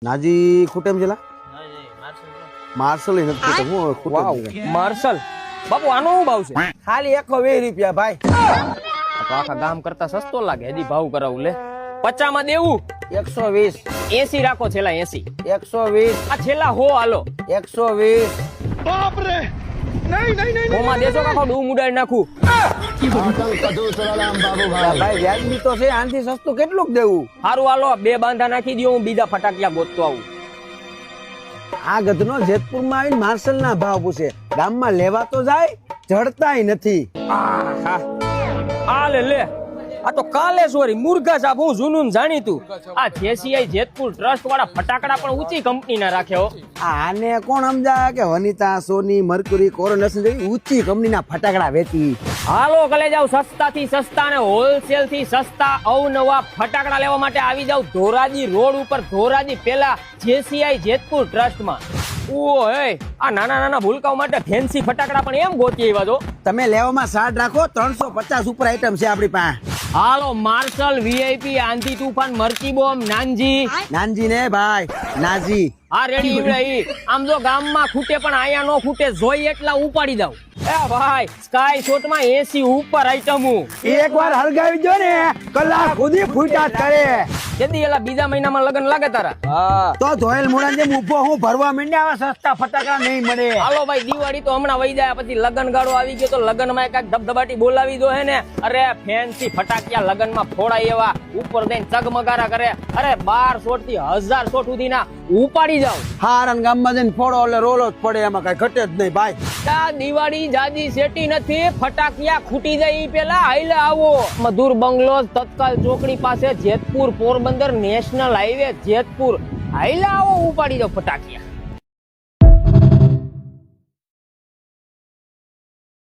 નાજી ખૂટેમ જેલા માર્શલ નથી ખૂટે હું ખૂટે માર્શલ બાપુ આનો શું ભાવ છે? ખાલી 120 રૂપિયા ભાઈ. તો આખા ગામ કરતા સસ્તો લાગે. હજી ભાવ કરાવું લે. 50 માં દેવું 120 80 રાખો. છેલ્લા 80 120 આ છેલ્લા 100 હાલો. 120 बाप रे नहीं नहीं नहीं હોમાં દેશો કાકો ડૂ મુડાઈ નાખું. ભાઈ વ્યાજબી તો છે, આનથી સસ્તું કેટલું દેવું? હારું હાલો 2 બાંધા નાખી દો. હું બીજા ફટાકિયા ગોતતો આવું. આ ગધનો જેતપુરમાં આવીને માર્શલ ના ભાવ પૂછે. ગામમાં લેવા તો જાય, જડતાય નથી. આહા. આ લે લે. આ તો કાલે સોરી મુર્ગા સાહેબ હું જૂનું જાણીતું. આ જેસીઆઈ જેતપુર ટ્રસ્ટ વાળા ફટાકડા પણ ઊંચી કંપની ના રાખ્યો. આને કોણ સમજાય કે વનિતા, સોની, મર્ક્યુરી, કોરોનેશન જેવી ઊંચી કંપનીના ફટાકડા વેચી? હાલો કલે જાવ સસ્તા થી સસ્તા અને હોલસેલ થી સસ્તા અવનવા ફટાકડા લેવા માટે આવી જાવ ધોરાજી રોડ ઉપર. ધોરાજી પેલા જેસીઆઈ જેતપુર ટ્રસ્ટ માં. ઓય આ નાના નાના ભૂલકાઓ માટે ફેન્સી ફટાકડા પણ એમ ગોતી આવ્યા છો. તમે લેવામાં સાડ રાખો, 350 ઉપર આઈટમ છે આપણી પાસે. હાલો માર્શલ, વીઆઈપી, આંધી તુફાન, મરચી બોમ્બ, નાનજી. નાનજી ને ભાઈ, નાજી. આ રેડી ઈવડાઈ. આમ જો ગામમાં ખૂટે પણ આયા નો ખૂટે. જોઈ એટલા ઉપાડી દઉં. એ ભાઈ સ્કાય શોટ માં 80 ઉપર આઈટમો. એકવાર હળગાવી દો ને, કલાક સુધી ફૂટા કરે. કેદી એલા બીજા મહિનામાં લગન લાગે તારા? તો ધોયેલ મુડા જેમ ઊભો હું ભરવા માંડ્યા, આવા સસ્તા ફટાકડા નહીં મળે. હાલો ભાઈ દિવાળી તો હમણાં વહી જાય, પછી લગન ગાળો આવી ગયો તો લગન માં એક ધબધબાટી બોલાવી દો હે ને. અરે ફેન્સી ફટાકિયા લગન માં ફોડાય એવા, ઉપર જઈને ચગમગારા કરે. અરે 1200 થી 1000 સુધી ના ઉપાડી જાવ. હારન ગામમાં જઈને ફોડો એટલે રોલો જ પડે, એમાં કઈ ઘટે જ નહીં ભાઈ. આ દિવાળી જાજી સેટી નથી, ફટાકિયા ખૂટી જાય ઈ પેલા હાઈલા આવો. મધુર બંગલોઝ તત્કાલ ચોકડી પાસે જેતપુર પોરબંદર નેશનલ હાઈવે જેતપુર. હાઈલા આવો ઉપાડી જાવ ફટાકિયા.